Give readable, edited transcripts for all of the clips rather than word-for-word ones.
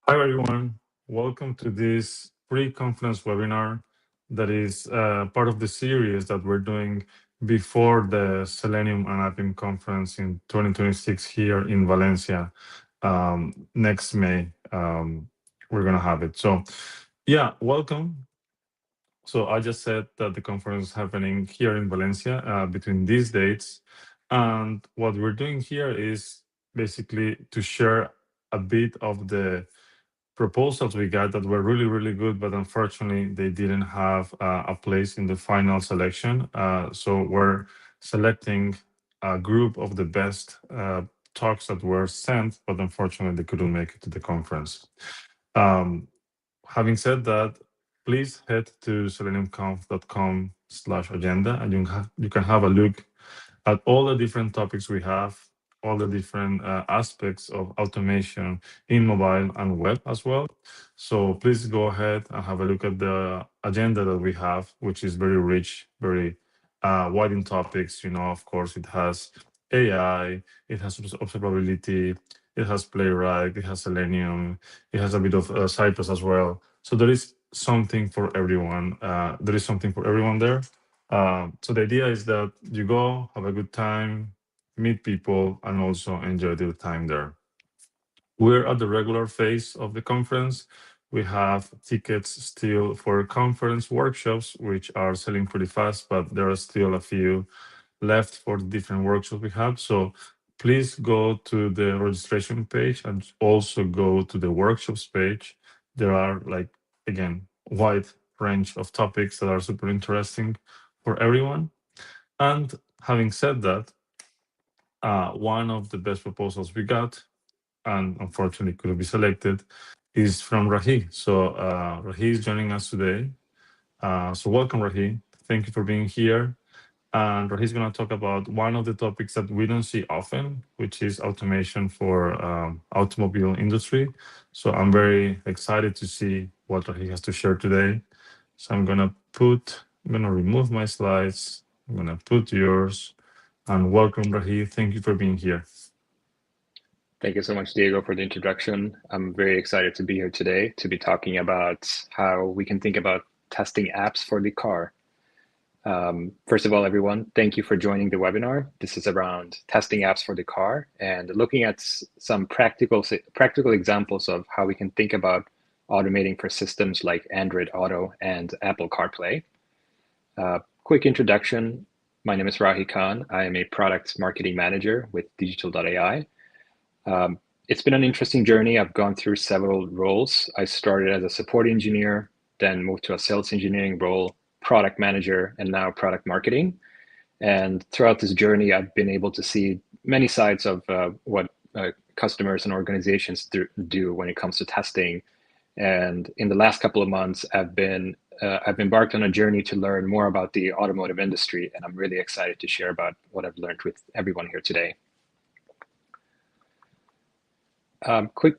Hi, everyone. Welcome to this pre-conference webinar that is part of the series that we're doing before the Selenium and Appium conference in 2026 here in Valencia. Next May, we're going to have it. So, yeah, welcome. So I just said that the conference is happening here in Valencia between these dates. And what we're doing here is basically to share a bit of the proposals we got that were really, really good, but unfortunately they didn't have a place in the final selection. So we're selecting a group of the best talks that were sent, but unfortunately they couldn't make it to the conference. Having said that, please head to seleniumconf.com/agenda and you can have a look at all the different topics we have, all the different aspects of automation in mobile and web as well. So please go ahead and have a look at the agenda that we have, which is very rich, very wide in topics. Of course, it has AI, it has observability, it has Playwright, it has Selenium, it has a bit of Cypress as well. So there is something for everyone. There. So the idea is that you go, have a good time, meet people, and also enjoy the time there. We're at the regular phase of the conference. We have tickets still for conference workshops, which are selling pretty fast, but there are still a few left for the different workshops we have. So please go to the registration page and also go to the workshops page. There are, like, again, wide range of topics that are super interesting for everyone. And having said that, one of the best proposals we got, and unfortunately couldn't be selected, is from Rahi. So Rahi is joining us today. So welcome, Rahi. Thank you for being here. And Rahi's going to talk about one of the topics that we don't see often, which is automation for automobile industry. So I'm very excited to see what Rahi has to share today. So I'm going to remove my slides. I'm going to put yours. And welcome, Rahi. Thank you for being here. Thank you so much, Diego, for the introduction. I'm very excited to be here today to be talking about how we can think about testing apps for the car. First of all, everyone, thank you for joining the webinar. This is around testing apps for the car and looking at some practical examples of how we can think about automating for systems like Android Auto and Apple CarPlay. Quick introduction. My name is Rahi Khan. I am a product marketing manager with Digital.ai. It's been an interesting journey. I've gone through several roles. I started as a support engineer, then moved to a sales engineering role, product manager, and now product marketing. And throughout this journey, I've been able to see many sides of what customers and organizations do when it comes to testing. And in the last couple of months, I've embarked on a journey to learn more about the automotive industry, and I'm really excited to share about what I've learned with everyone here today. Quick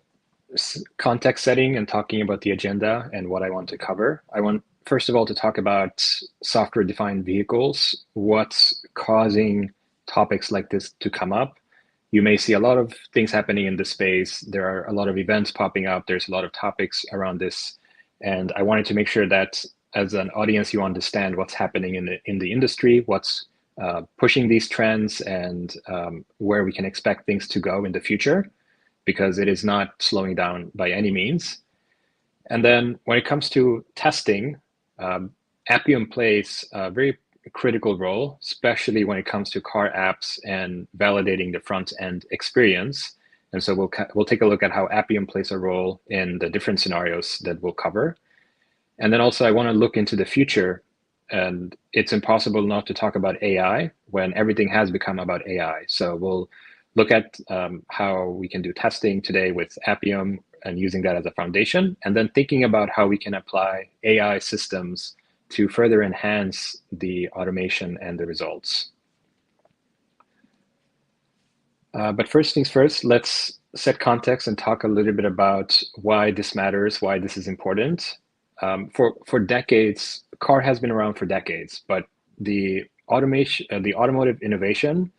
context setting and talking about the agenda and what I want to cover. I want, first of all, to talk about software-defined vehicles, what's causing topics like this to come up. You may see a lot of things happening in this space. There are a lot of events popping up. There's a lot of topics around this. And I wanted to make sure that as an audience, you understand what's happening in the industry, what's pushing these trends, and where we can expect things to go in the future, because it is not slowing down by any means. And then when it comes to testing, Appium plays a very critical role, especially when it comes to car apps and validating the front-end experience. And so we'll take a look at how Appium plays a role in the different scenarios that we'll cover. And then also I want to look into the future. And it's impossible not to talk about AI when everything has become about AI. So we'll look at how we can do testing today with Appium and using that as a foundation, and then thinking about how we can apply AI systems to further enhance the automation and the results. But first things first, let's set context and talk a little bit about why this matters, why this is important. For decades, car has been around for decades, but the automotive innovation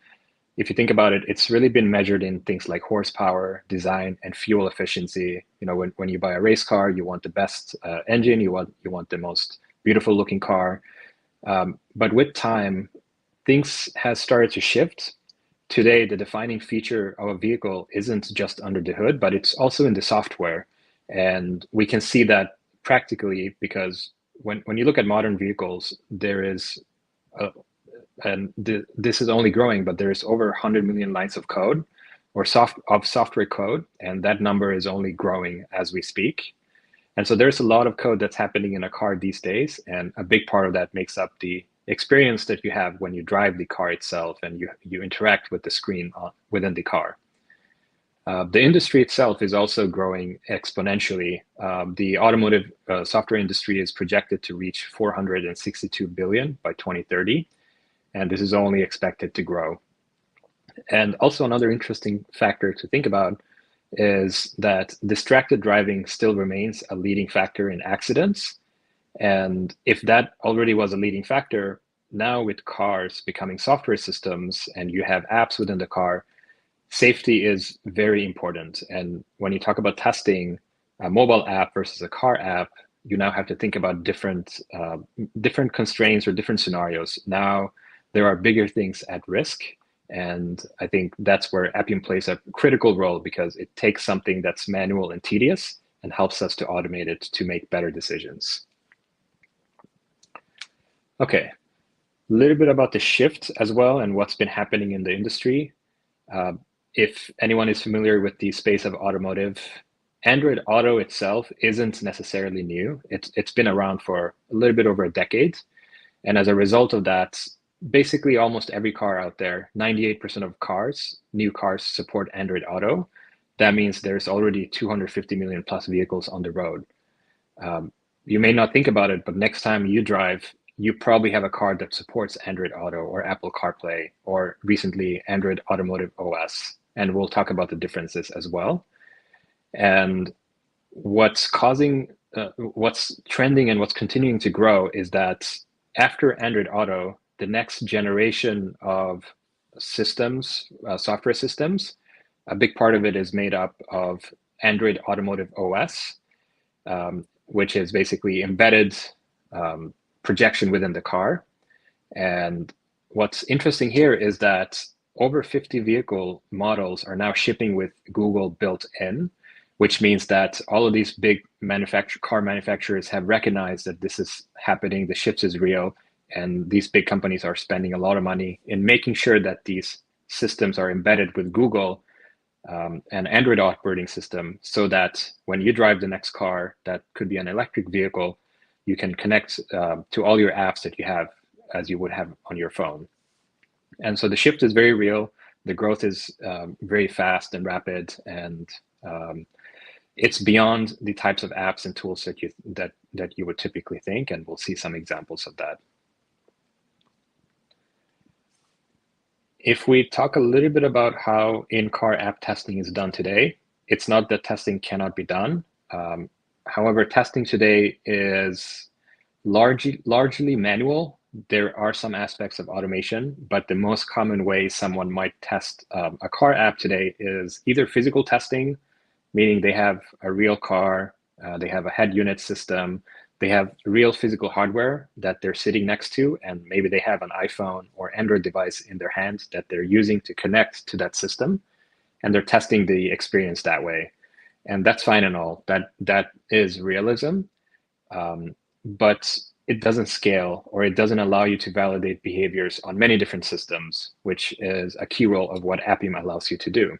if you think about it, it's really been measured in things like horsepower, design, and fuel efficiency. When you buy a race car, you want the best engine, you want the most beautiful looking car. But with time, things has started to shift. Today, the defining feature of a vehicle isn't just under the hood, but it's also in the software. And we can see that practically because when you look at modern vehicles, there is this is only growing, but there is over 100 million lines of code or software code, and that number is only growing as we speak. And so there's a lot of code that's happening in a car these days, and a big part of that makes up the experience that you have when you drive the car itself and you interact with the screen within the car. The industry itself is also growing exponentially. The automotive software industry is projected to reach 462 billion by 2030. And this is only expected to grow. And also another interesting factor to think about is that distracted driving still remains a leading factor in accidents. And if that already was a leading factor, now with cars becoming software systems and you have apps within the car, safety is very important. And when you talk about testing a mobile app versus a car app, you now have to think about different constraints or different scenarios. Now, there are bigger things at risk. And I think that's where Appium plays a critical role because it takes something that's manual and tedious and helps us to automate it to make better decisions. Okay, a little bit about the shift as well and what's been happening in the industry. If anyone is familiar with the space of automotive, Android Auto itself isn't necessarily new. It's been around for a little bit over a decade. And as a result of that, basically almost every car out there, 98% of new cars support Android Auto. That means there's already 250 million plus vehicles on the road. You may not think about it, but next time you drive, you probably have a car that supports Android Auto or Apple CarPlay or recently Android Automotive OS. And we'll talk about the differences as well. And what's trending and what's continuing to grow is that after Android Auto, the next generation of systems, software systems, a big part of it is made up of Android Automotive OS, which is basically embedded projection within the car. And what's interesting here is that over 50 vehicle models are now shipping with Google built in, which means that all of these big car manufacturers have recognized that this is happening, the shift is real, and these big companies are spending a lot of money in making sure that these systems are embedded with Google and Android operating system so that when you drive the next car that could be an electric vehicle, you can connect to all your apps that you have as you would have on your phone. And so the shift is very real. The growth is very fast and rapid, and it's beyond the types of apps and tools that you would typically think, and we'll see some examples of that. If we talk a little bit about how in-car app testing is done today, it's not that testing cannot be done. However, testing today is largely manual. There are some aspects of automation, but the most common way someone might test a car app today is either physical testing, meaning they have a real car, they have a head unit system, they have real physical hardware that they're sitting next to, and maybe they have an iPhone or Android device in their hand that they're using to connect to that system, and they're testing the experience that way. And that's fine and all. That is realism, but it doesn't scale, or it doesn't allow you to validate behaviors on many different systems, which is a key role of what Appium allows you to do.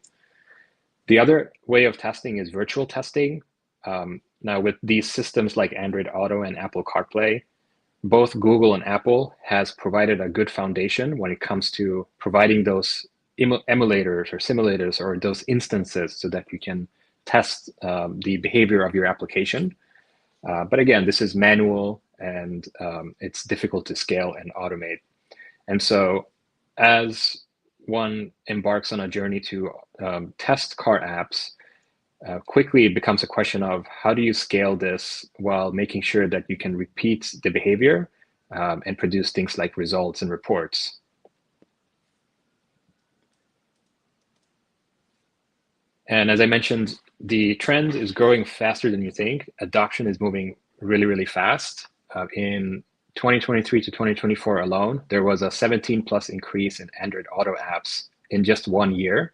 The other way of testing is virtual testing. Now, with these systems like Android Auto and Apple CarPlay, both Google and Apple has provided a good foundation when it comes to providing those emulators or simulators or those instances so that you can test the behavior of your application. But again, this is manual and it's difficult to scale and automate. And so as one embarks on a journey to test car apps, quickly it becomes a question of how do you scale this while making sure that you can repeat the behavior and produce things like results and reports. And as I mentioned, the trend is growing faster than you think. Adoption is moving really, really fast. In 2023 to 2024 alone, there was a 17 plus increase in Android Auto apps in just 1 year.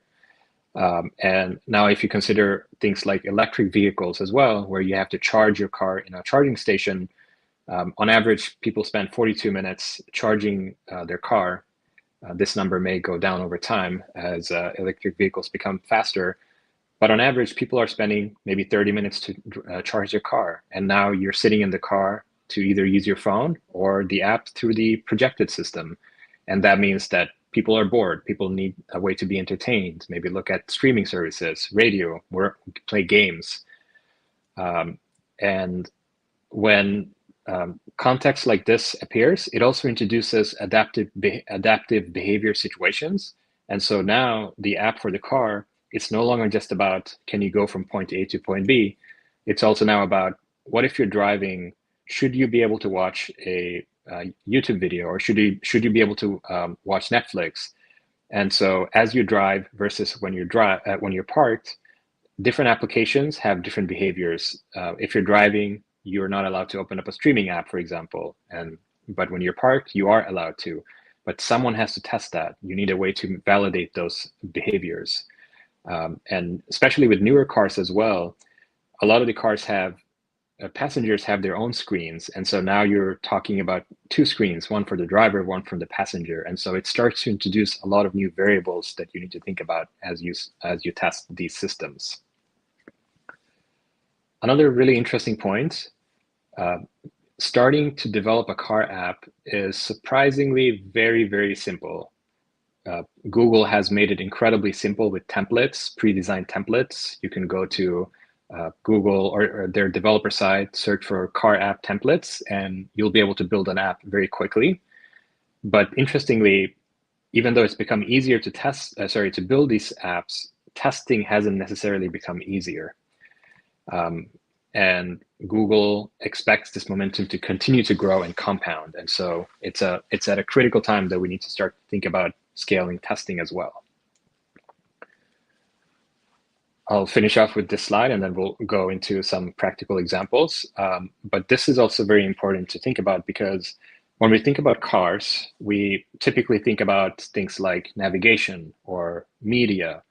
And now if you consider things like electric vehicles as well, where you have to charge your car in a charging station, on average, people spend 42 minutes charging their car. This number may go down over time as electric vehicles become faster. But on average, people are spending maybe 30 minutes to charge their car. And now you're sitting in the car to either use your phone or the app through the projected system. And that means that people are bored. People need a way to be entertained, maybe look at streaming services, radio, or play games. And when context like this appears, it also introduces adaptive behavior situations. And so now the app for the car, it's no longer just about, can you go from point A to point B? It's also now about, what if you're driving? Should you be able to watch a YouTube video, or should you be able to watch Netflix? And so as you drive versus when you're parked, different applications have different behaviors. If you're driving, you're not allowed to open up a streaming app, for example. But when you're parked, you are allowed to. But someone has to test that. You need a way to validate those behaviors. And especially with newer cars as well, a lot of the cars have passengers have their own screens. And so now you're talking about two screens, one for the driver, one for the passenger. And so it starts to introduce a lot of new variables that you need to think about as you test these systems. Another really interesting point, starting to develop a car app is surprisingly very, very simple. Google has made it incredibly simple with templates, pre-designed templates. You can go to Google or their developer site, search for car app templates, and you'll be able to build an app very quickly. But interestingly, even though it's become easier to build these apps, testing hasn't necessarily become easier. And Google expects this momentum to continue to grow and compound. And so it's at a critical time that we need to start to think about scaling testing as well. I'll finish off with this slide, and then we'll go into some practical examples. But this is also very important to think about, because when we think about cars, we typically think about things like navigation or media,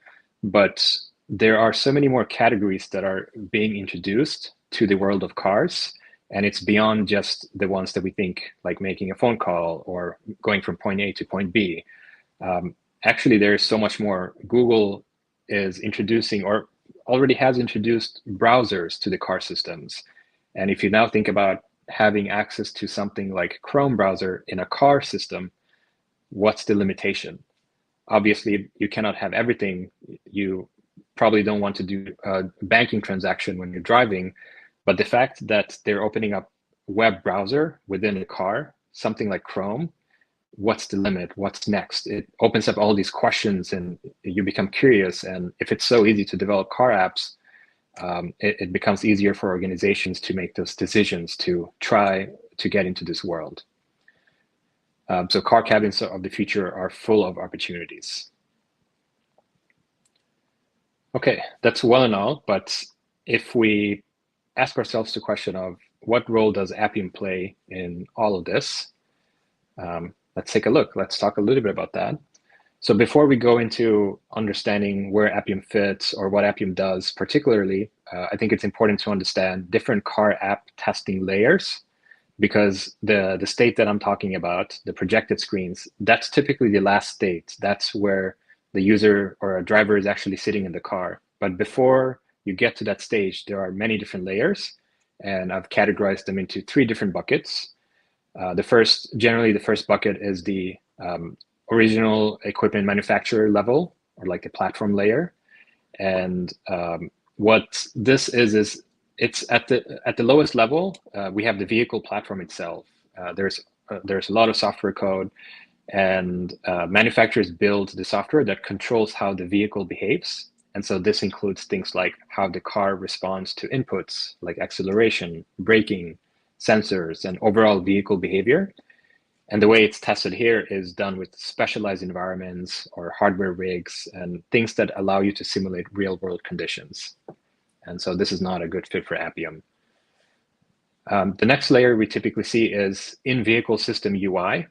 but there are so many more categories that are being introduced to the world of cars, and it's beyond just the ones that we think, like making a phone call or going from point A to point B. Actually, there's so much more. Google is introducing, or already has introduced, browsers to the car systems. And if you now think about having access to something like Chrome browser in a car system, what's the limitation? Obviously, you cannot have everything. You probably don't want to do a banking transaction when you're driving, but the fact that they're opening up web browser within a car, something like Chrome, what's the limit? What's next? It opens up all these questions, and you become curious. And if it's so easy to develop car apps, it becomes easier for organizations to make those decisions to try to get into this world. So car cabins of the future are full of opportunities. Okay, that's well and all, but if we ask ourselves the question of what role does Appium play in all of this, let's take a look. Let's talk a little bit about that. So before we go into understanding where Appium fits or what Appium does particularly, I think it's important to understand different car app testing layers, because the state that I'm talking about, the projected screens, that's typically the last state. That's where the user or a driver is actually sitting in the car. But before you get to that stage, there are many different layers, and I've categorized them into 3 different buckets. Generally the first bucket is the original equipment manufacturer level, or like the platform layer. And what this is it's at the lowest level. We have the vehicle platform itself. There's a lot of software code, and manufacturers build the software that controls how the vehicle behaves. And so this includes things like how the car responds to inputs like acceleration, braking, sensors, and overall vehicle behavior. And the way it's tested here is done with specialized environments or hardware rigs and things that allow you to simulate real-world conditions. And so this is not a good fit for Appium. The next layer we typically see is in-vehicle system UI.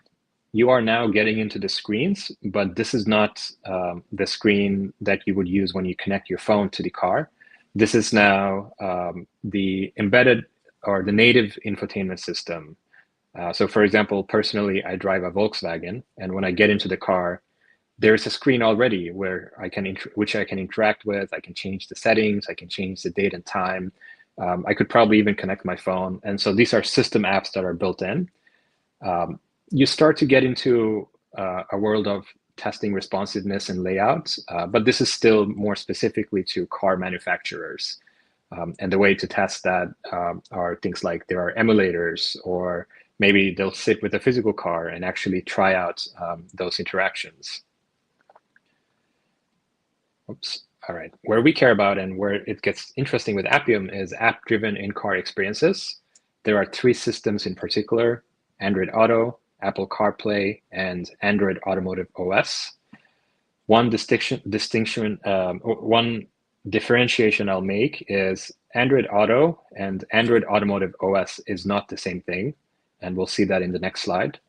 You are now getting into the screens, but this is not the screen that you would use when you connect your phone to the car. This is now the embedded or the native infotainment system. So for example, personally, I drive a Volkswagen, and when I get into the car, there's a screen already where which I can interact with. I can change the settings, I can change the date and time. I could probably even connect my phone. And so these are system apps that are built in. You start to get into a world of testing responsiveness and layout, but this is still more specifically to car manufacturers. And the way to test that are things like there are emulators, or maybe they'll sit with a physical car and actually try out those interactions. Oops. All right. Where we care about and where it gets interesting with Appium is app-driven in-car experiences. There are 3 systems in particular: Android Auto, Apple CarPlay, and Android Automotive OS. One differentiation I'll make is Android Auto and Android Automotive OS is not the same thing, and we'll see that in the next slide.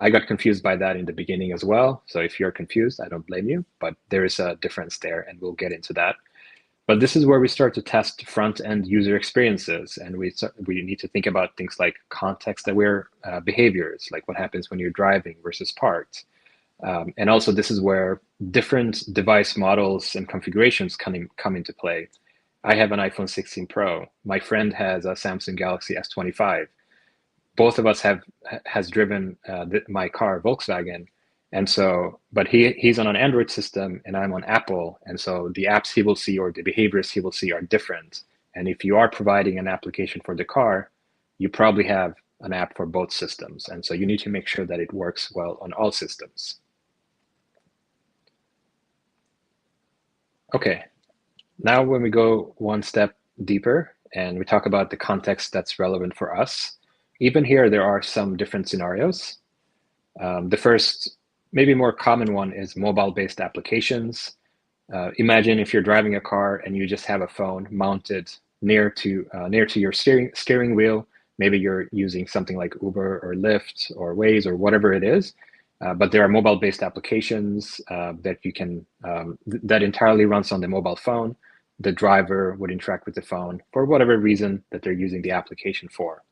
I got confused by that in the beginning as well. So if you're confused, I don't blame you, but there is a difference there, and we'll get into that. But this is where we start to test front-end user experiences, and we need to think about things like context-aware behaviors, like what happens when you're driving versus parked. And also, this is where different device models and configurations come into play. I have an iPhone 16 Pro. My friend has a Samsung Galaxy S25. Both of us has driven my car, Volkswagen, and so, but he's on an Android system and I'm on Apple, and so the apps he will see or the behaviors he will see are different. And if you are providing an application for the car, you probably have an app for both systems, and so you need to make sure that it works well on all systems. Okay, now when we go one step deeper and we talk about the context that's relevant for us, even here, there are some different scenarios. The first, maybe more common one, is mobile-based applications. Imagine if you're driving a car and you just have a phone mounted near to your steering wheel. Maybe you're using something like Uber or Lyft or Waze or whatever it is. But there are mobile-based applications that you can that entirely runs on the mobile phone. The driver would interact with the phone for whatever reason that they're using the application for.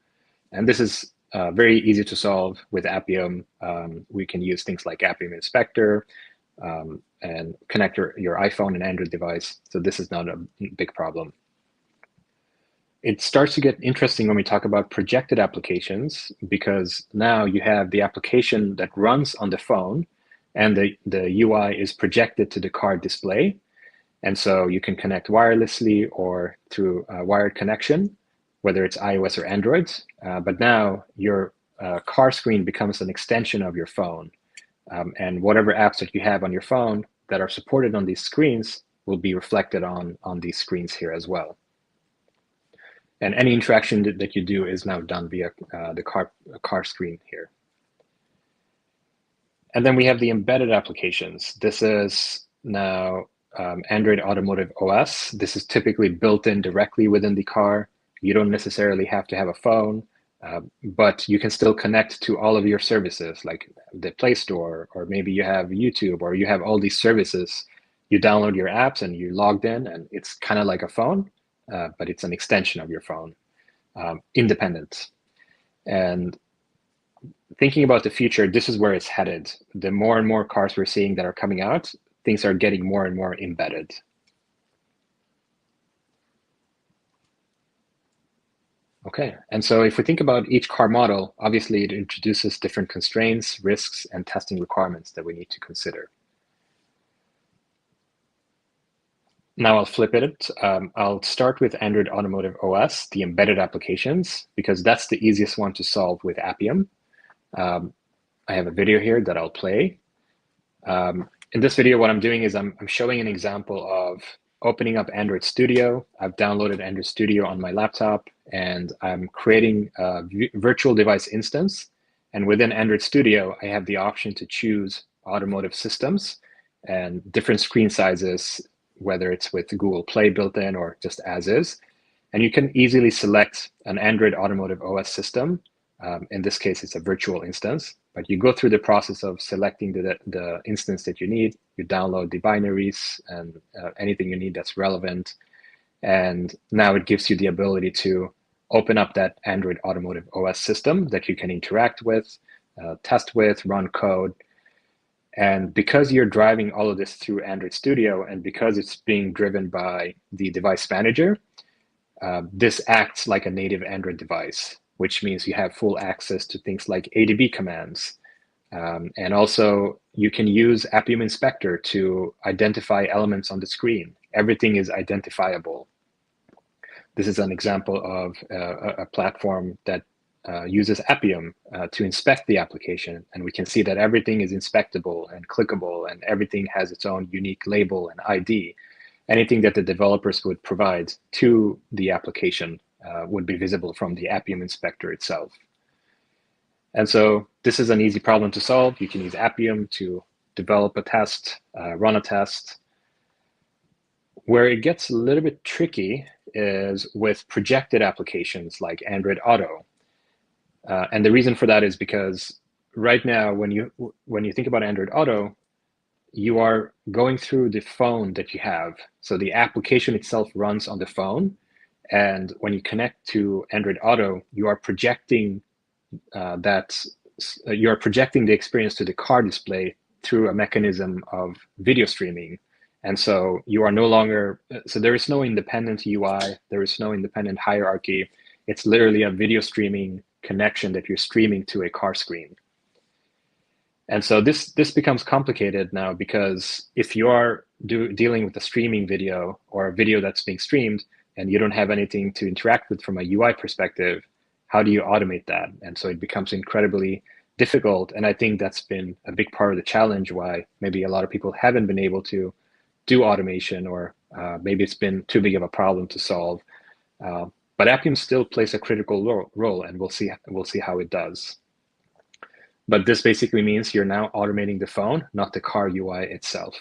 And this is very easy to solve with Appium. We can use things like Appium Inspector and connect your iPhone and Android device. So this is not a big problem. It starts to get interesting when we talk about projected applications, because now you have the application that runs on the phone and the UI is projected to the car display. And so you can connect wirelessly or through a wired connection, whether it's iOS or Android. But now your car screen becomes an extension of your phone. And whatever apps that you have on your phone that are supported on these screens will be reflected on these screens here as well. And any interaction that you do is now done via the car screen here. And then we have the embedded applications. This is now Android Automotive OS. This is typically built in directly within the car. You don't necessarily have to have a phone, but you can still connect to all of your services, like the Play Store, or maybe you have YouTube, or you have all these services. You download your apps and you logged in, and it's kind of like a phone, but it's an extension of your phone, independent. And thinking about the future, this is where it's headed. The more and more cars we're seeing that are coming out, things are getting more and more embedded. Okay, and so if we think about each car model, obviously it introduces different constraints, risks, and testing requirements that we need to consider. Now I'll flip it. I'll start with Android Automotive OS, the embedded applications, because that's the easiest one to solve with Appium. I have a video here that I'll play. In this video, what I'm doing is I'm showing an example of opening up Android Studio. I've downloaded Android Studio on my laptop, and I'm creating a virtual device instance. And within Android Studio, I have the option to choose automotive systems and different screen sizes, whether it's with Google Play built in or just as is. And you can easily select an Android Automotive OS system. In this case, it's a virtual instance, but you go through the process of selecting the instance that you need. You download the binaries and anything you need that's relevant. And now it gives you the ability to open up that Android Automotive OS system that you can interact with, test with, run code. And because you're driving all of this through Android Studio, and because it's being driven by the device manager, this acts like a native Android device, which means you have full access to things like ADB commands. And also, you can use Appium Inspector to identify elements on the screen. Everything is identifiable. This is an example of a platform that uses Appium to inspect the application. And we can see that everything is inspectable and clickable, and everything has its own unique label and ID. Anything that the developers would provide to the application would be visible from the Appium inspector itself. And so this is an easy problem to solve. You can use Appium to develop a test, run a test. Where it gets a little bit tricky is with projected applications like Android Auto. And the reason for that is because right now, when you think about Android Auto, you are going through the phone that you have. So the application itself runs on the phone. And when you connect to Android Auto, you are projecting the experience to the car display through a mechanism of video streaming. And so you are no longer, so there is no independent UI, there is no independent hierarchy. It's literally a video streaming connection that you're streaming to a car screen. And so this becomes complicated now, because if you are dealing with a streaming video or a video that's being streamed and you don't have anything to interact with from a UI perspective, how do you automate that? And so it becomes incredibly difficult. And I think that's been a big part of the challenge why maybe a lot of people haven't been able to do automation, or maybe it's been too big of a problem to solve. But Appium still plays a critical role, and we'll see how it does. But this basically means you're now automating the phone, not the car UI itself.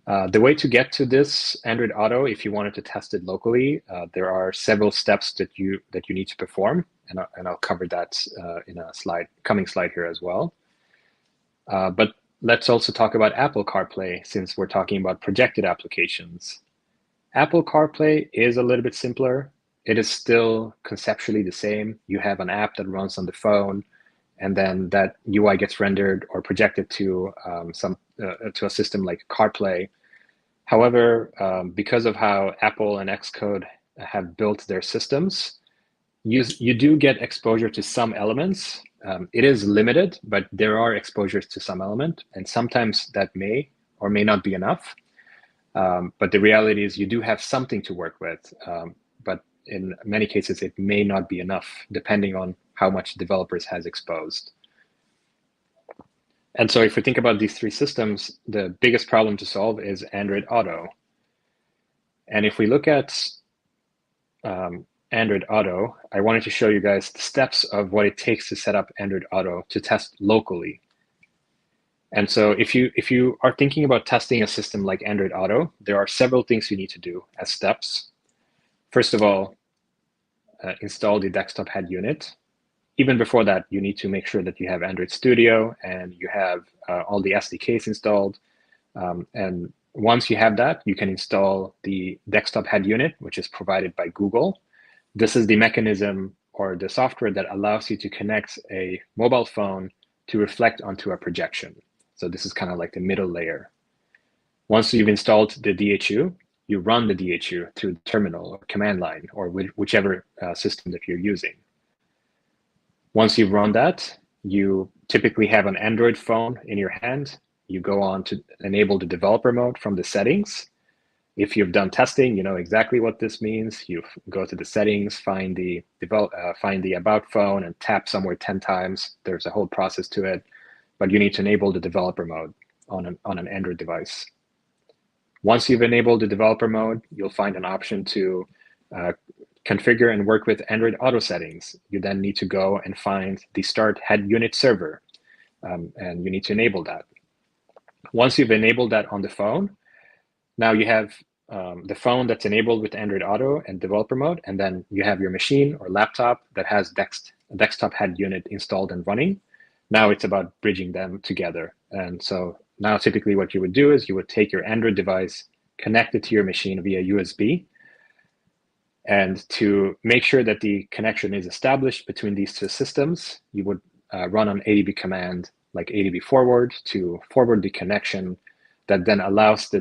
The way to get to this Android Auto, if you wanted to test it locally, there are several steps that you need to perform, and I'll cover that in a coming slide here as well. But let's also talk about Apple CarPlay, since we're talking about projected applications. Apple CarPlay is a little bit simpler. It is still conceptually the same. You have an app that runs on the phone, and then that UI gets rendered or projected to to a system like CarPlay. However, because of how Apple and Xcode have built their systems, you do get exposure to some elements. It is limited, but there are exposures to some element, and sometimes that may or may not be enough. But the reality is you do have something to work with, but in many cases it may not be enough, depending on how much developers has exposed. And so if we think about these three systems, the biggest problem to solve is Android Auto. And if we look at Android Auto, I wanted to show you guys the steps of what it takes to set up Android Auto to test locally. And so if you are thinking about testing a system like Android Auto, there are several things you need to do as steps. First of all, install the desktop head unit. Even before that, you need to make sure that you have Android Studio and you have all the SDKs installed. And once you have that, you can install the desktop head unit, which is provided by Google. This is the mechanism or the software that allows you to connect a mobile phone to reflect onto a projection. So this is kind of like the middle layer. Once you've installed the DHU, you run the DHU through the terminal or command line or whichever system that you're using. Once you've run that, you typically have an Android phone in your hand. You go on to enable the developer mode from the settings. If you've done testing, you know exactly what this means. You go to the settings, find the about phone, and tap somewhere 10 times. There's a whole process to it, but you need to enable the developer mode on an Android device. Once you've enabled the developer mode, you'll find an option to configure and work with Android Auto settings. You then need to go and find the start head unit server, and you need to enable that. Once you've enabled that on the phone, now you have the phone that's enabled with Android Auto and developer mode, and then you have your machine or laptop that has desktop head unit installed and running. Now it's about bridging them together. And so now typically what you would do is you would take your Android device, connect it to your machine via USB, and to make sure that the connection is established between these two systems, you would run an ADB command like ADB forward to forward the connection that then allows the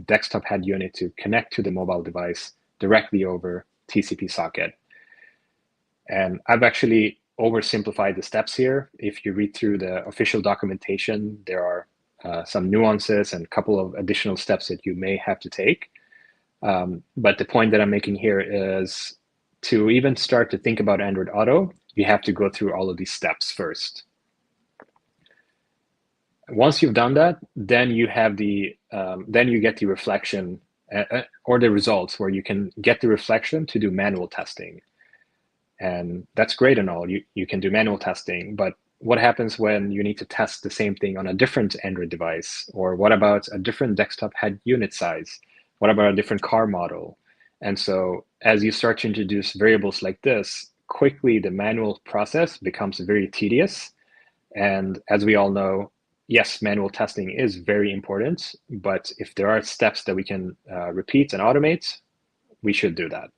desktop head unit to connect to the mobile device directly over TCP socket. And I've actually oversimplified the steps here. If you read through the official documentation, there are some nuances and a couple of additional steps that you may have to take. But the point that I'm making here is to even start to think about Android Auto, you have to go through all of these steps first. Once you've done that, then you have then you get the reflection or the results where you can get the reflection to do manual testing. And that's great and all. You can do manual testing, but what happens when you need to test the same thing on a different Android device? Or what about a different desktop head unit size? What about a different car model? And so as you start to introduce variables like this, quickly the manual process becomes very tedious. And as we all know, yes, manual testing is very important, but if there are steps that we can repeat and automate, we should do that.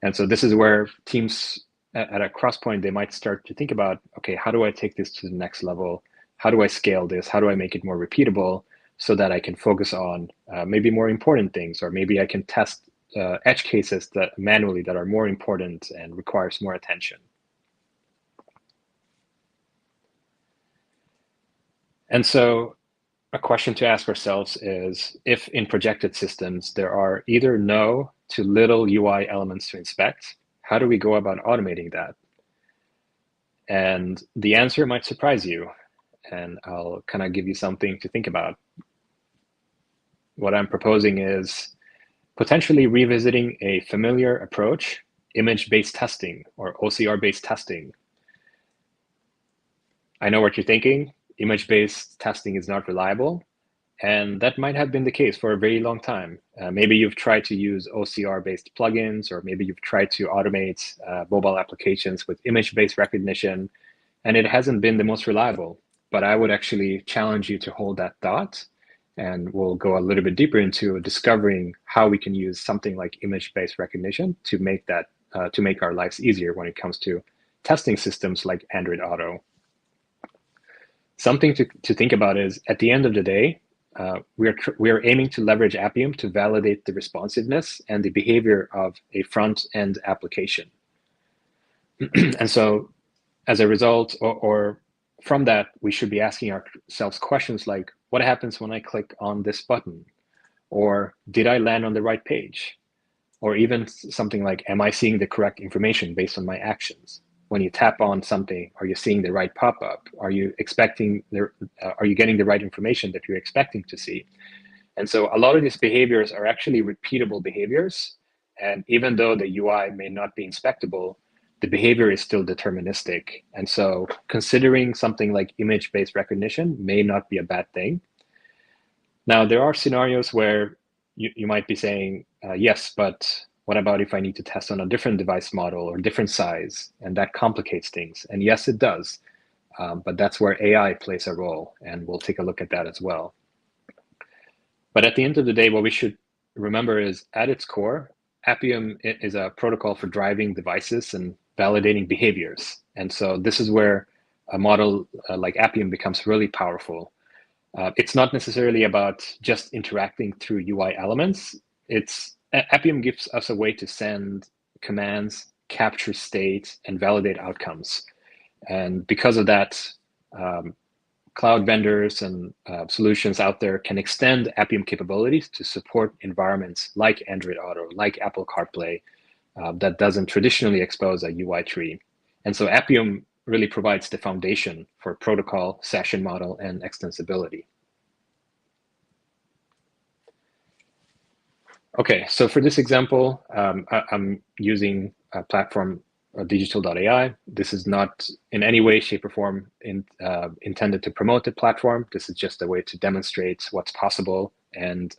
And so this is where teams at a cross point, they might start to think about, okay, how do I take this to the next level? How do I scale this? How do I make it more repeatable so that I can focus on maybe more important things, or maybe I can test edge cases that manually that are more important and requires more attention. And so a question to ask ourselves is, if in projected systems there are either no to little UI elements to inspect, how do we go about automating that? And the answer might surprise you, and I'll kind of give you something to think about. What I'm proposing is potentially revisiting a familiar approach, image-based testing or OCR-based testing. I know what you're thinking. Image-based testing is not reliable. And that might have been the case for a very long time. Maybe you've tried to use OCR-based plugins, or maybe you've tried to automate mobile applications with image-based recognition, and it hasn't been the most reliable. But I would actually challenge you to hold that thought, and we'll go a little bit deeper into discovering how we can use something like image-based recognition to make that to make our lives easier when it comes to testing systems like Android Auto. Something to think about is, at the end of the day, we are aiming to leverage Appium to validate the responsiveness and the behavior of a front-end application. And so as a result, or from that, we should be asking ourselves questions like, what happens when I click on this button? Or did I land on the right page? Or even something like, am I seeing the correct information based on my actions? When you tap on something, are you seeing the right pop-up? Are you getting the right information that you're expecting to see? And so a lot of these behaviors are actually repeatable behaviors. And even though the UI may not be inspectable, the behavior is still deterministic. And so considering something like image-based recognition may not be a bad thing. Now, there are scenarios where you might be saying, yes, but what about if I need to test on a different device model or different size? And that complicates things. And yes, it does. But that's where AI plays a role. And we'll take a look at that as well. But at the end of the day, what we should remember is, at its core, Appium is a protocol for driving devices and validating behaviors. And so this is where a model like Appium becomes really powerful. It's not necessarily about just interacting through UI elements. Appium gives us a way to send commands, capture state, and validate outcomes. And because of that, cloud vendors and solutions out there can extend Appium capabilities to support environments like Android Auto, like Apple CarPlay, that doesn't traditionally expose a UI tree. And so Appium really provides the foundation for protocol, session model, and extensibility. Okay, so for this example, I'm using a platform, digital.ai. This is not in any way, shape, or form intended to promote the platform. This is just a way to demonstrate what's possible and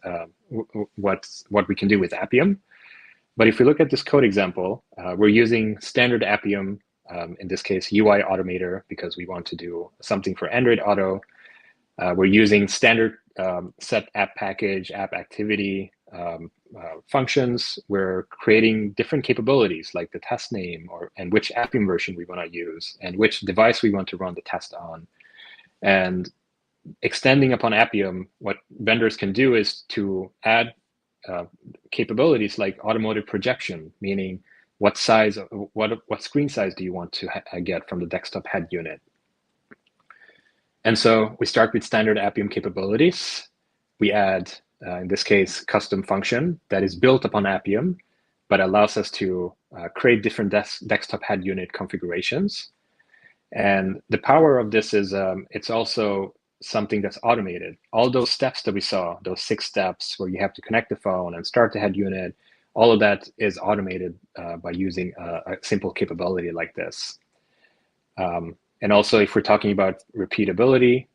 what we can do with Appium. But if we look at this code example, we're using standard Appium, in this case, UI Automator, because we want to do something for Android Auto. We're using standard set app package, app activity functions. We're creating different capabilities like the test name and which Appium version we want to use and which device we want to run the test on. And extending upon Appium, what vendors can do is to add capabilities like automotive projection, meaning what size, what screen size do you want to get from the desktop head unit? And so we start with standard Appium capabilities. We add, in this case, custom function that is built upon Appium, but allows us to create different desktop head unit configurations. And the power of this is it's also something that's automated. All those steps that we saw, those 6 steps where you have to connect the phone and start the head unit, all of that is automated by using a simple capability like this. And also, if we're talking about repeatability,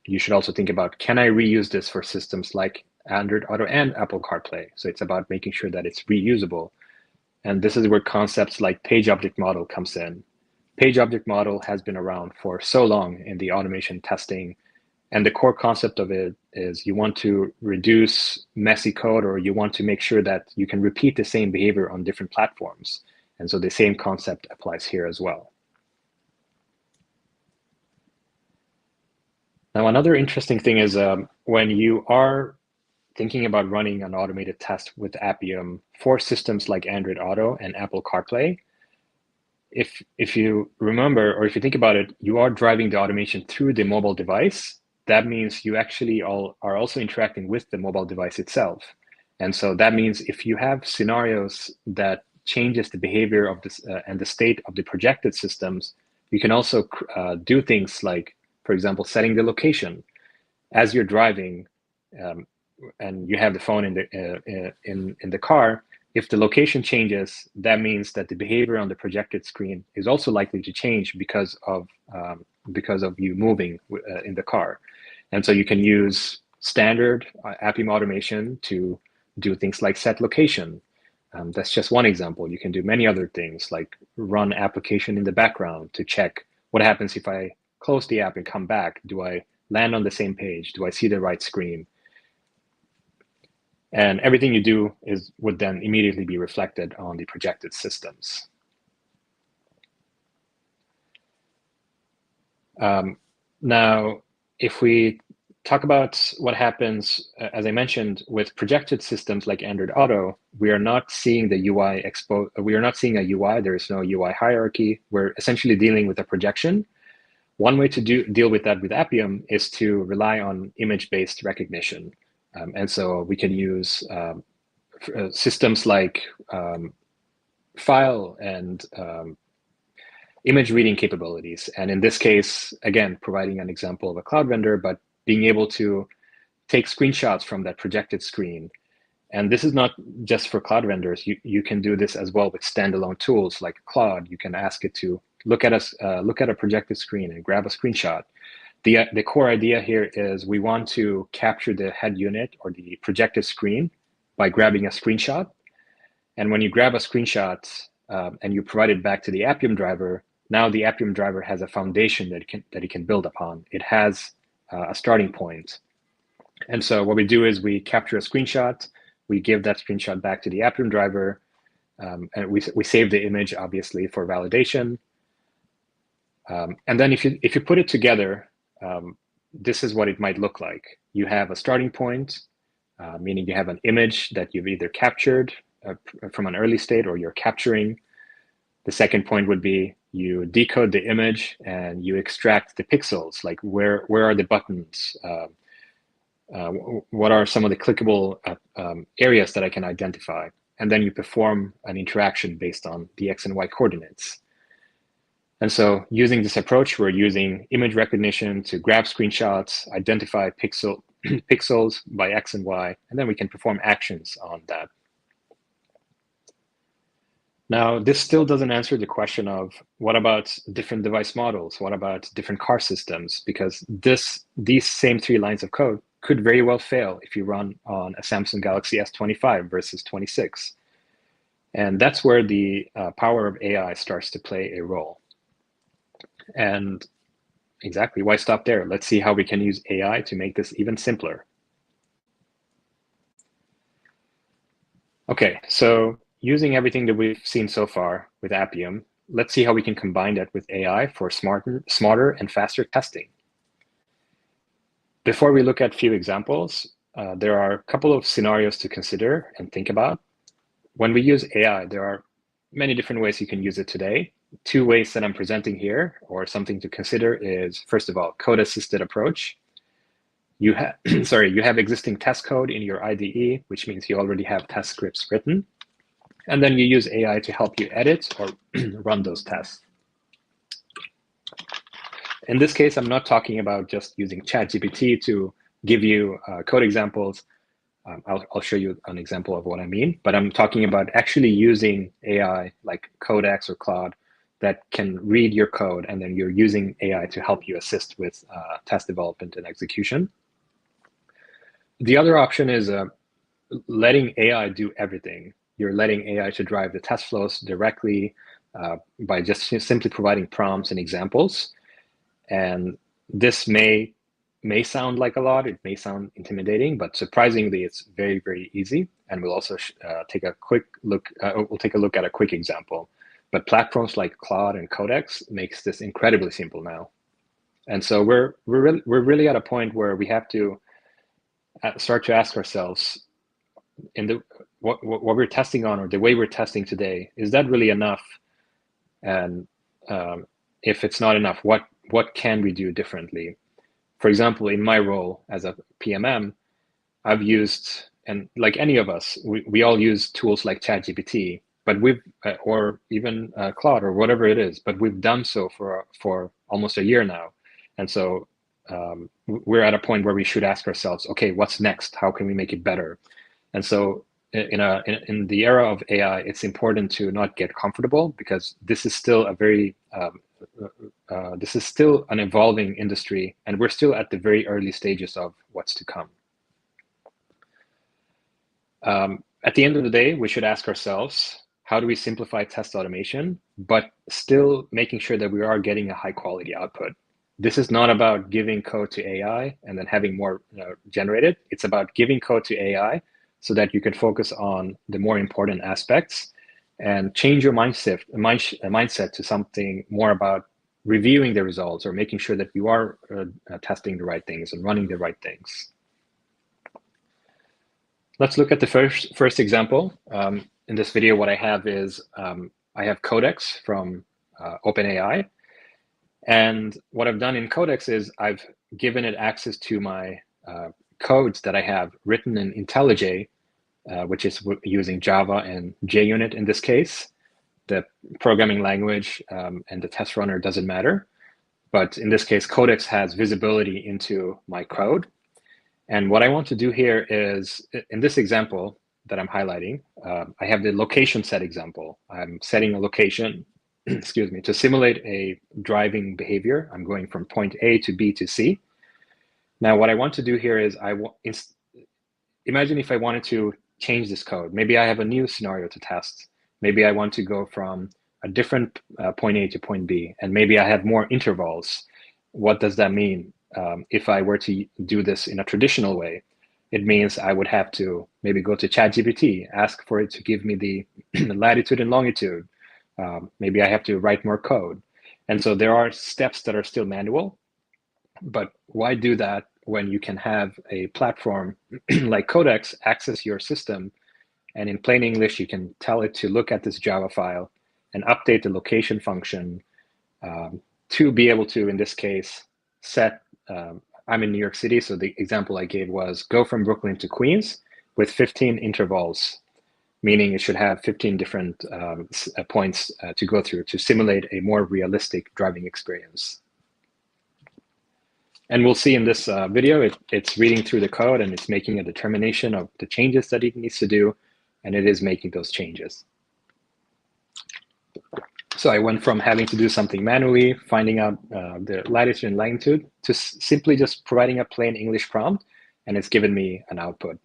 you should also think about, can I reuse this for systems like Android Auto and Apple CarPlay? So it's about making sure that it's reusable. And this is where concepts like page object model comes in. Page object model has been around for so long in the automation testing. And the core concept of it is you want to reduce messy code, or you want to make sure that you can repeat the same behavior on different platforms. And so the same concept applies here as well. Now, another interesting thing is when you are thinking about running an automated test with Appium for systems like Android Auto and Apple CarPlay, if you remember, or if you think about it, you are driving the automation through the mobile device. That means you actually are also interacting with the mobile device itself. And so that means if you have scenarios that changes the behavior of this and the state of the projected systems, you can also do things like, for example, setting the location as you're driving, and you have the phone in the car. If the location changes, that means that the behavior on the projected screen is also likely to change because of you moving in the car. And so you can use standard Appium automation to do things like set location. That's just one example. You can do many other things like run application in the background to check what happens if I close the app and come back. Do I land on the same page? Do I see the right screen? And everything you do would then immediately be reflected on the projected systems. Now, if we talk about what happens, as I mentioned, with projected systems like Android Auto, we are not seeing the UI we are not seeing a UI. There is no UI hierarchy. We're essentially dealing with a projection. One way to deal with that with Appium is to rely on image-based recognition. And so we can use systems like file and image reading capabilities. And in this case, again, providing an example of a cloud vendor, but being able to take screenshots from that projected screen. And this is not just for cloud vendors. You can do this as well with standalone tools like Claude. You can ask it to look at a projected screen and grab a screenshot. The core idea here is we want to capture the head unit or the projected screen by grabbing a screenshot. And when you grab a screenshot and you provide it back to the Appium driver, now the Appium driver has a foundation that it can build upon. It has a starting point. And so what we do is we capture a screenshot, we give that screenshot back to the Appium driver, and we save the image, obviously, for validation. And then if you put it together, this is what it might look like. You have a starting point, meaning you have an image that you've either captured from an early state or you're capturing. The second point would be you decode the image and you extract the pixels, like where are the buttons? What are some of the clickable areas that I can identify? And then you perform an interaction based on the X and Y coordinates. And so using this approach, we're using image recognition to grab screenshots, identify pixels by X and Y, and then we can perform actions on that. Now, this still doesn't answer the question of what about different device models? What about different car systems? Because these same 3 lines of code could very well fail if you run on a Samsung Galaxy S25 versus 26. And that's where the power of AI starts to play a role. And exactly, why stop there? Let's see how we can use AI to make this even simpler. Okay, so using everything that we've seen so far with Appium, let's see how we can combine that with AI for smarter and faster testing. Before we look at a few examples, there are a couple of scenarios to consider and think about. When we use AI, there are many different ways you can use it today. 2 ways that I'm presenting here, or something to consider, is first of all, code-assisted approach. You have you have existing test code in your IDE, which means you already have test scripts written, and then you use AI to help you edit or run those tests. In this case, I'm not talking about just using ChatGPT to give you code examples. I'll show you an example of what I mean, but I'm talking about actually using AI like Codex or Claude that can read your code, and then you're using AI to help you assist with test development and execution. The other option is letting AI do everything. You're letting AI to drive the test flows directly by just simply providing prompts and examples. And this may sound like a lot, it may sound intimidating, but surprisingly, it's very, very easy. And we'll also take a look at a quick example. But platforms like Claude and Codex makes this incredibly simple now. And so we're really at a point where we have to start to ask ourselves, what we're testing on, or the way we're testing today, is that really enough? And if it's not enough, what can we do differently? For example, in my role as a PMM, I've used, and like any of us, we all use tools like ChatGPT, but or even Claude or whatever it is, but we've done so for almost a year now. And so we're at a point where we should ask ourselves, okay, what's next? How can we make it better? And so in the era of AI, it's important to not get comfortable, because this is still a very this is still an evolving industry, and we're still at the very early stages of what's to come. At the end of the day, we should ask ourselves, how do we simplify test automation, but still making sure that we are getting a high quality output? This is not about giving code to AI and then having more generated. It's about giving code to AI so that you can focus on the more important aspects and change your mindset to something more about reviewing the results, or making sure that you are testing the right things and running the right things. Let's look at the first example. In this video, what I have is I have Codex from OpenAI. And what I've done in Codex is I've given it access to my codes that I have written in IntelliJ, which is using Java and JUnit in this case. The programming language and the test runner doesn't matter. But in this case, Codex has visibility into my code. And what I want to do here is, in this example that I'm highlighting, I have the location set example. I'm setting a location, excuse me, to simulate a driving behavior. I'm going from point A to B to C. Now, what I want to do here is, imagine if I wanted to change this code. Maybe I have a new scenario to test. Maybe I want to go from a different point A to point B, and maybe I have more intervals. What does that mean? If I were to do this in a traditional way, it means I would have to maybe go to ChatGPT, ask for it to give me the latitude and longitude. Maybe I have to write more code. And so there are steps that are still manual, but why do that when you can have a platform like Codex access your system, and in plain English, you can tell it to look at this Java file and update the location function to be able to, in this case, set, I'm in New York City, so the example I gave was go from Brooklyn to Queens with 15 intervals, meaning it should have 15 different points to go through to simulate a more realistic driving experience. And we'll see in this video, it's reading through the code and it's making a determination of the changes that it needs to do, and it is making those changes. So I went from having to do something manually, finding out the latitude and longitude, to simply just providing a plain English prompt, and it's given me an output.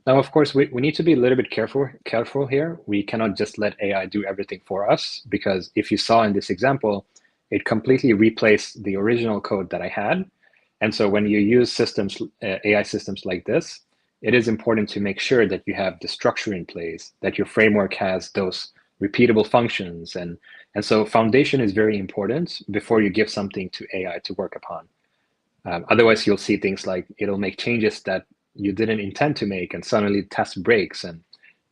Now, of course, we need to be a little bit careful here. We cannot just let AI do everything for us, because if you saw in this example, it completely replaced the original code that I had. And so when you use systems, AI systems like this, it is important to make sure that you have the structure in place, that your framework has those repeatable functions. And so foundation is very important before you give something to AI to work upon. Otherwise, you'll see things like it'll make changes that you didn't intend to make, and suddenly the test breaks and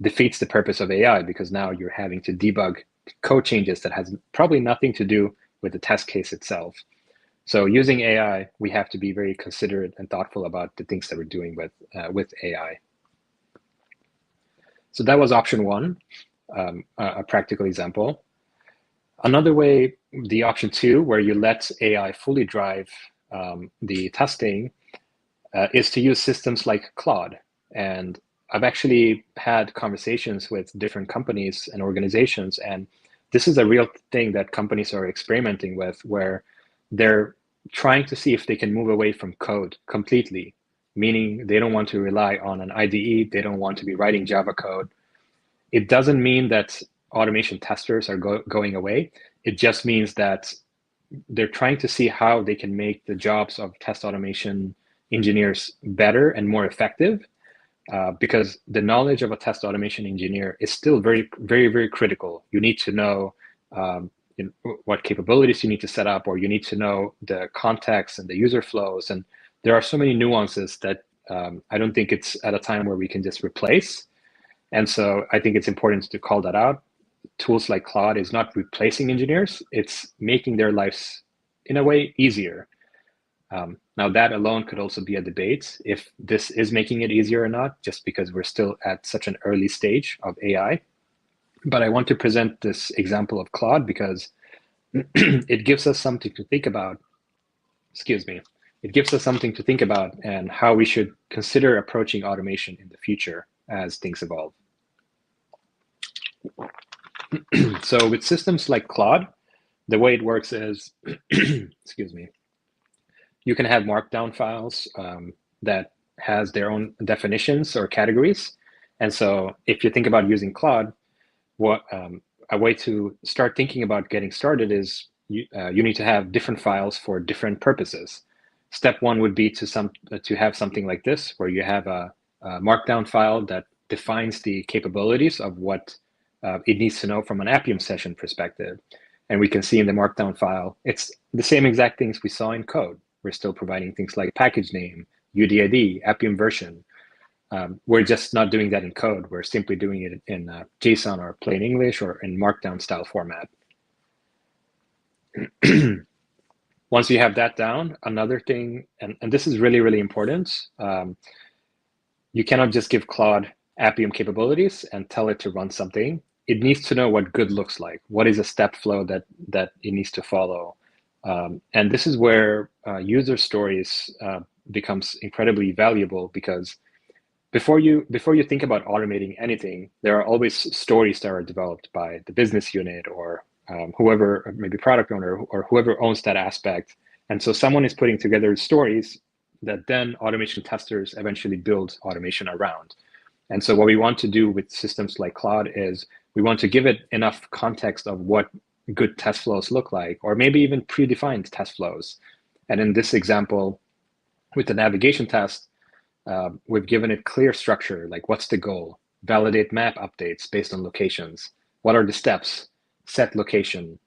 defeats the purpose of AI, because now you're having to debug code changes that has probably nothing to do with the test case itself. So using AI, we have to be very considerate and thoughtful about the things that we're doing with AI. So that was option one, a practical example. Another way, the option two, where you let AI fully drive the testing, is to use systems like Claude. And I've actually had conversations with different companies and organizations, and this is a real thing that companies are experimenting with, where they're trying to see if they can move away from code completely, meaning they don't want to rely on an IDE, they don't want to be writing Java code. It doesn't mean that automation testers are going away. It just means that they're trying to see how they can make the jobs of test automation engineers better and more effective, because the knowledge of a test automation engineer is still very, very, very critical. You need to know what capabilities you need to set up, or you need to know the context and the user flows. And there are so many nuances that I don't think it's at a time where we can just replace. And so I think it's important to call that out. Tools like Claude is not replacing engineers, it's making their lives, in a way, easier. Now, that alone could also be a debate if this is making it easier or not, just because we're still at such an early stage of AI. But I want to present this example of Claude because it gives us something to think about. Excuse me. It gives us something to think about and how we should consider approaching automation in the future as things evolve. So with systems like Claude, the way it works is, excuse me, you can have markdown files that has their own definitions or categories. And so if you think about using Claude, what a way to start thinking about getting started is you need to have different files for different purposes. Step one would be to have something like this, where you have a markdown file that defines the capabilities of what it needs to know from an Appium session perspective. And we can see in the markdown file, it's the same exact things we saw in code. We're still providing things like package name, UDID, Appium version. We're just not doing that in code. We're simply doing it in JSON or plain English or in markdown style format. Once you have that down, another thing, and this is really, really important, you cannot just give Claude Appium capabilities and tell it to run something. It needs to know what good looks like. What is a step flow that it needs to follow? And this is where user stories becomes incredibly valuable, because before you think about automating anything, there are always stories that are developed by the business unit or whoever, maybe product owner or whoever owns that aspect. And so someone is putting together stories that then automation testers eventually build automation around. And so what we want to do with systems like Claude is we want to give it enough context of what good test flows look like, or maybe even predefined test flows. And in this example, with the navigation test, we've given it clear structure, like what's the goal? Validate map updates based on locations. What are the steps? Set location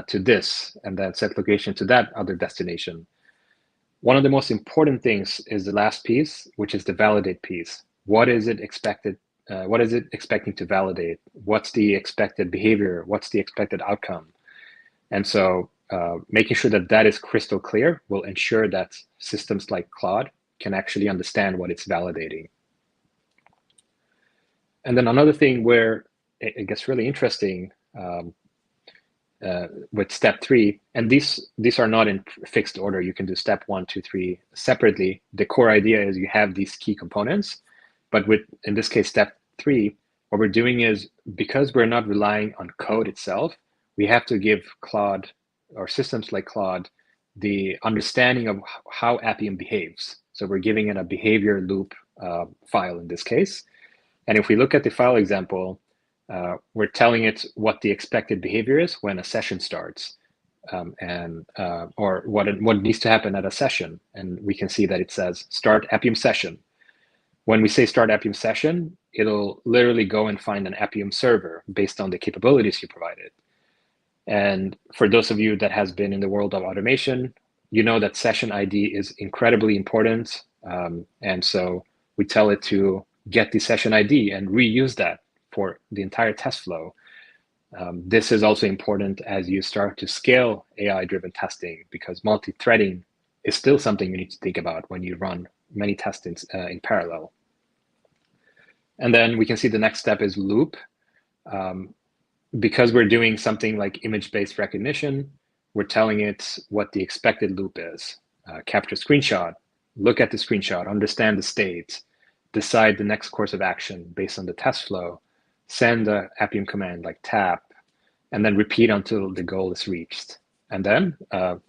to this, and then set location to that other destination. One of the most important things is the last piece, which is the validate piece. What is it expected? What is it expecting to validate? What's the expected behavior? What's the expected outcome? And so making sure that that is crystal clear will ensure that systems like Claude can actually understand what it's validating. And then another thing where it gets really interesting with step 3, and these are not in fixed order. You can do step 1, 2, 3 separately. The core idea is you have these key components, but with, in this case, step 3, what we're doing is, because we're not relying on code itself, we have to give Claude or systems like Claude the understanding of how Appium behaves. So we're giving it a behavior loop file in this case. And if we look at the file example, we're telling it what the expected behavior is when a session starts, or what needs to happen at a session. And we can see that it says start Appium session. When we say start Appium session, it'll literally go and find an Appium server based on the capabilities you provided. And for those of you that has been in the world of automation, you know that session ID is incredibly important. And so we tell it to get the session ID and reuse that for the entire test flow. This is also important as you start to scale AI-driven testing, because multi-threading is still something you need to think about when you run many tests in parallel. And then we can see the next step is loop. Because we're doing something like image-based recognition, we're telling it what the expected loop is. Capture screenshot, look at the screenshot, understand the state, decide the next course of action based on the test flow, send the Appium command like tap, and then repeat until the goal is reached. And then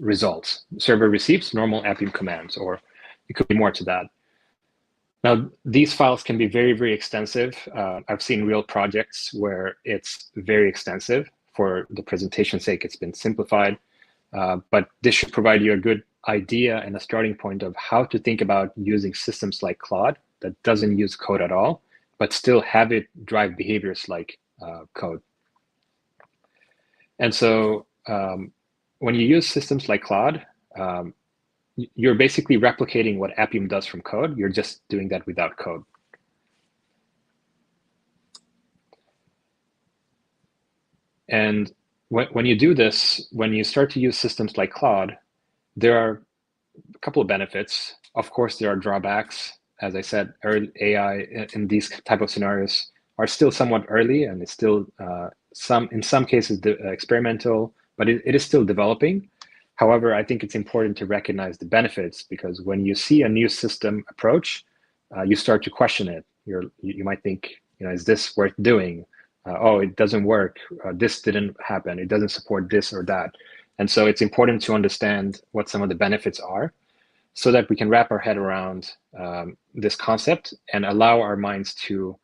results. Server receives normal Appium commands, or it could be more to that. Now, these files can be very, very extensive. I've seen real projects where it's very extensive. For the presentation's sake, it's been simplified. But this should provide you a good idea and a starting point of how to think about using systems like Claude that doesn't use code at all, but still have it drive behaviors like code. And so when you use systems like Claude, you're basically replicating what Appium does from code. You're just doing that without code. And when you do this, when you start to use systems like Claude, there are a couple of benefits. Of course, there are drawbacks. As I said, early AI in these type of scenarios are still somewhat early, and it's still in some cases experimental, but it is still developing. However, I think it's important to recognize the benefits, because when you see a new system approach, you start to question it. You might think, is this worth doing? Oh, it doesn't work. This didn't happen. It doesn't support this or that. And so it's important to understand what some of the benefits are, so that we can wrap our head around this concept and allow our minds to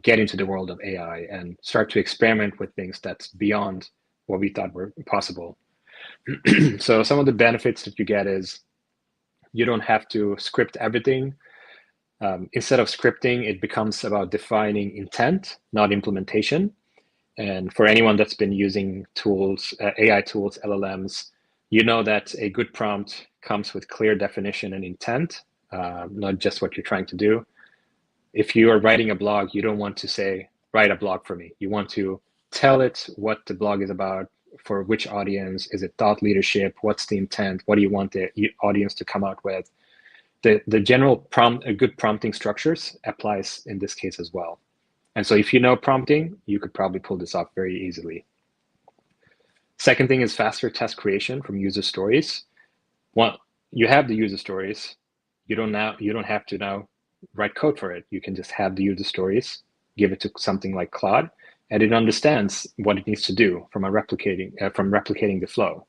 get into the world of AI and start to experiment with things that's beyond what we thought were possible. So some of the benefits that you get is you don't have to script everything. Instead of scripting, it becomes about defining intent, not implementation. And for anyone that's been using tools, AI tools, LLMs, you know that a good prompt comes with clear definition and intent, not just what you're trying to do. If you are writing a blog, you don't want to say, write a blog for me. You want to tell it what the blog is about, for which audience. Is it thought leadership? What's the intent? What do you want the audience to come out with? The general good prompting structures applies in this case as well. And so if you know prompting, you could probably pull this off very easily. Second thing is faster test creation from user stories. Well, you have the user stories. You don't have to now write code for it. You can just have the user stories, give it to something like Claude, and it understands what it needs to do from replicating the flow.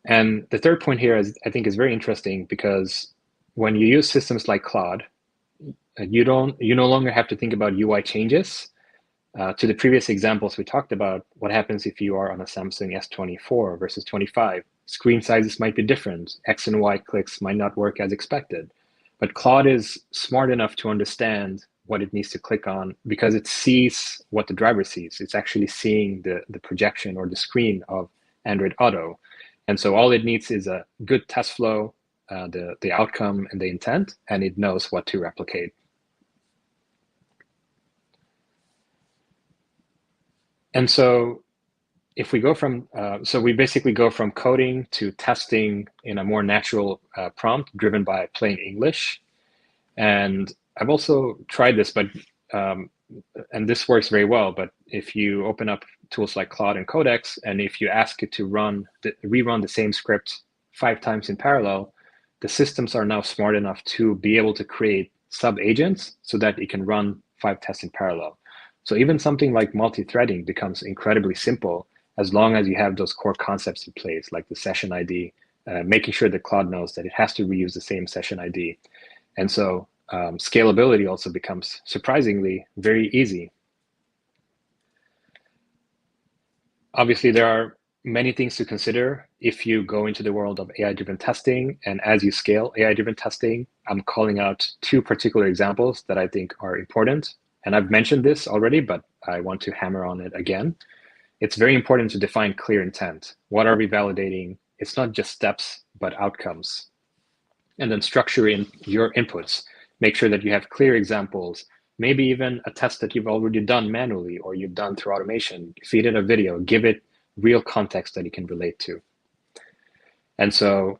And the third point here is, I think, is very interesting, because when you use systems like Claude, you no longer have to think about UI changes. To the previous examples we talked about, what happens if you are on a Samsung S24 versus 25? Screen sizes might be different. X and Y clicks might not work as expected. But Claude is smart enough to understand what it needs to click on, because it sees what the driver sees. It's actually seeing the projection or the screen of Android Auto. And so all it needs is a good test flow, the outcome and the intent, and it knows what to replicate. And so if we go from, so we basically go from coding to testing in a more natural prompt driven by plain English. And I've also tried this, but and this works very well. But if you open up tools like Claude and Codex, and if you ask it to rerun the same script 5 times in parallel, the systems are now smart enough to be able to create sub-agents so that it can run 5 tests in parallel. So even something like multi-threading becomes incredibly simple as long as you have those core concepts in place, like the session ID, making sure that Claude knows that it has to reuse the same session ID. And so scalability also becomes surprisingly very easy. Obviously, there are many things to consider if you go into the world of AI-driven testing. And as you scale AI-driven testing, I'm calling out 2 particular examples that I think are important. And I've mentioned this already, but I want to hammer on it again. It's very important to define clear intent. What are we validating? It's not just steps, but outcomes. And then structure in your inputs. Make sure that you have clear examples, maybe even a test that you've already done manually or you've done through automation. Feed it a video, give it real context that you can relate to. And so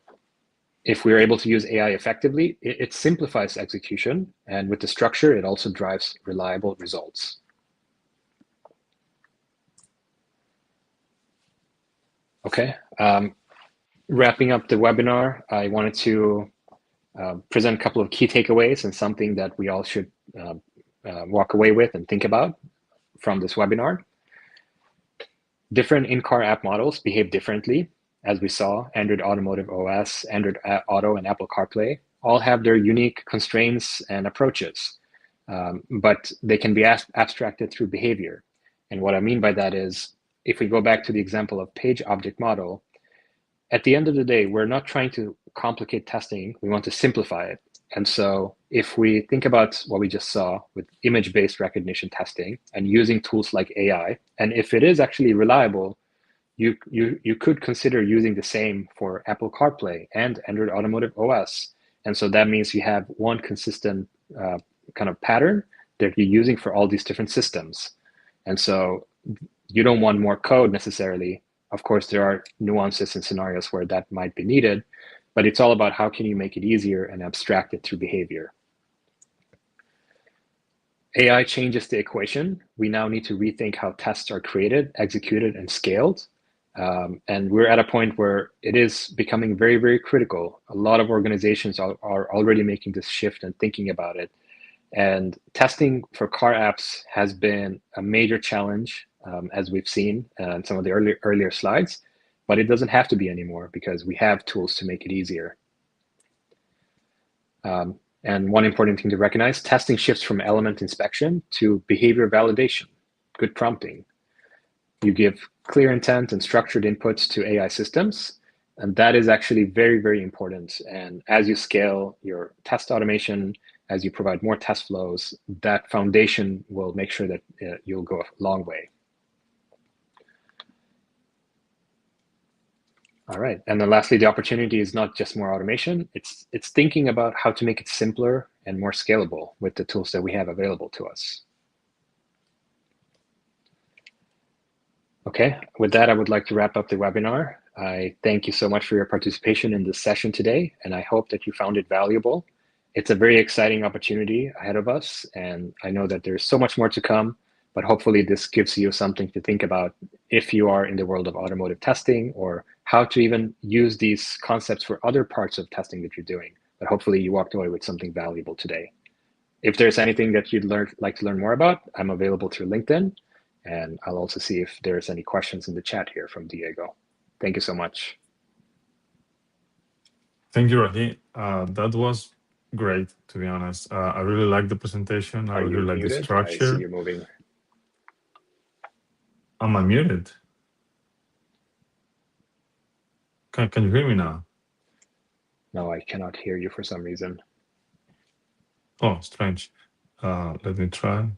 if we're able to use AI effectively, it simplifies execution. And with the structure, it also drives reliable results. Okay. Wrapping up the webinar, I wanted to present a couple of key takeaways and something that we all should walk away with and think about from this webinar. Different in-car app models behave differently. As we saw, Android Automotive OS, Android Auto, and Apple CarPlay all have their unique constraints and approaches, but they can be abstracted through behavior. And what I mean by that is, if we go back to the example of page object model, at the end of the day, we're not trying to complicate testing. We want to simplify it. And so if we think about what we just saw with image-based recognition testing and using tools like AI, and if it is actually reliable, you could consider using the same for Apple CarPlay and Android Automotive OS. And so that means you have one consistent kind of pattern that you're using for all these different systems. And so you don't want more code necessarily. Of course, there are nuances and scenarios where that might be needed, but it's all about how can you make it easier and abstract it through behavior. AI changes the equation. We now need to rethink how tests are created, executed, and scaled. And we're at a point where it is becoming very, very critical. A lot of organizations are already making this shift and thinking about it. And testing for car apps has been a major challenge, as we've seen in some of the earlier slides, but it doesn't have to be anymore because we have tools to make it easier. And one important thing to recognize, testing shifts from element inspection to behavior validation, good prompting. You give clear intent and structured inputs to AI systems, and that is actually very, very important. And as you scale your test automation, as you provide more test flows, that foundation will make sure that you'll go a long way. All right, and then lastly, the opportunity is not just more automation, it's thinking about how to make it simpler and more scalable with the tools that we have available to us. Okay, with that, I would like to wrap up the webinar. I thank you so much for your participation in this session today, and I hope that you found it valuable. It's a very exciting opportunity ahead of us, and I know that there's so much more to come, but hopefully this gives you something to think about if you are in the world of automotive testing, or how to even use these concepts for other parts of testing that you're doing. But hopefully you walked away with something valuable today. If there's anything that you'd like to learn more about, I'm available through LinkedIn, and I'll also see if there's any questions in the chat here from Diego. Thank you so much. Thank you, Rahi. That was great, to be honest. I really like the presentation. I really like the structure. I see you're moving. Am I muted? Can you hear me now? No, I cannot hear you for some reason. Oh, strange. Let me try.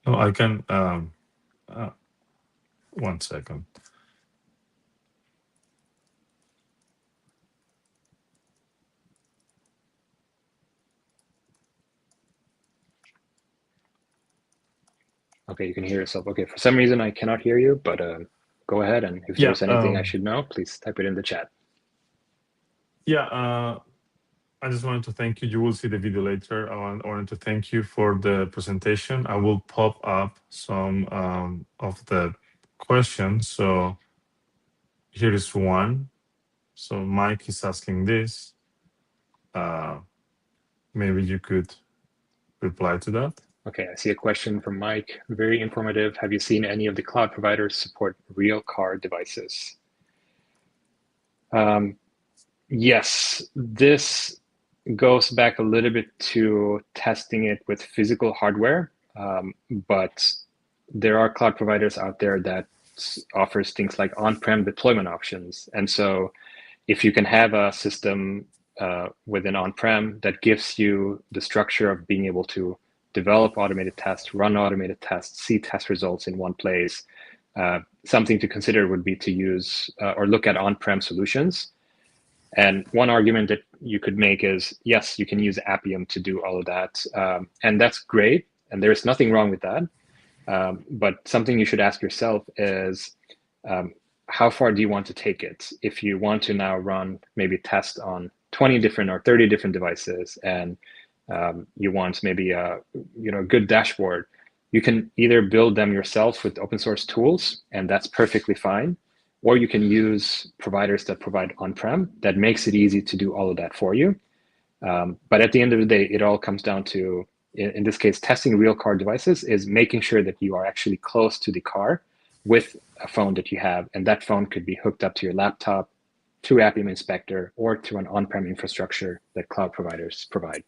No, I can. 1 second. Okay, you can hear yourself. Okay, for some reason I cannot hear you, but go ahead, and if there's anything I should know, please type it in the chat. Yeah, I just wanted to thank you. You will see the video later. I wanted to thank you for the presentation. I will pop up some of the questions. So here is one. So Mike is asking this. Maybe you could reply to that. Okay, I see a question from Mike. Very informative. Have you seen any of the cloud providers support real car devices? Yes, this goes back a little bit to testing it with physical hardware, but there are cloud providers out there that offers things like on-prem deployment options. And so if you can have a system with an on-prem that gives you the structure of being able to develop automated tests, run automated tests, see test results in one place, something to consider would be to use or look at on-prem solutions. And one argument that you could make is, yes, you can use Appium to do all of that. And that's great. And there's nothing wrong with that. But something you should ask yourself is, how far do you want to take it? If you want to now run maybe test on 20 different or 30 different devices, and you want maybe a good dashboard, you can either build them yourself with open source tools, and that's perfectly fine. Or you can use providers that provide on-prem that makes it easy to do all of that for you. But at the end of the day, it all comes down to, in this case, testing real car devices is making sure that you are actually close to the car with a phone that you have. And that phone could be hooked up to your laptop, to Appium Inspector, or to an on-prem infrastructure that cloud providers provide.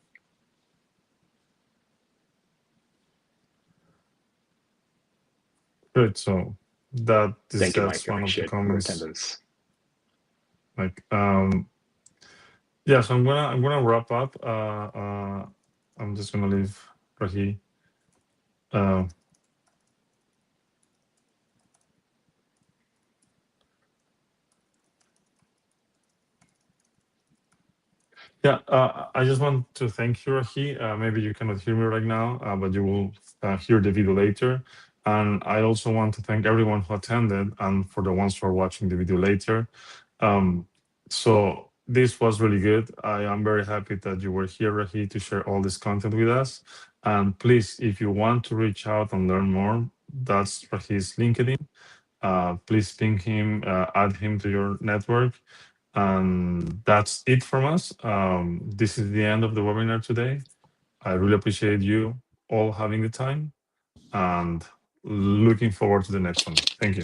Good. So that Thank you, that's Mike. I one of the appreciate your comments. attendance. Like, yeah. So I'm gonna wrap up. I'm just gonna leave Rahi. Yeah, I just want to thank you, Rahi. Maybe you cannot hear me right now, but you will hear the video later. And I also want to thank everyone who attended and for the ones who are watching the video later. So this was really good. I am very happy that you were here, Rahi, to share all this content with us. And please, if you want to reach out and learn more, that's Rahi's LinkedIn. Please ping him, add him to your network. And that's it from us. This is the end of the webinar today. I really appreciate you all having the time and looking forward to the next one. Thank you.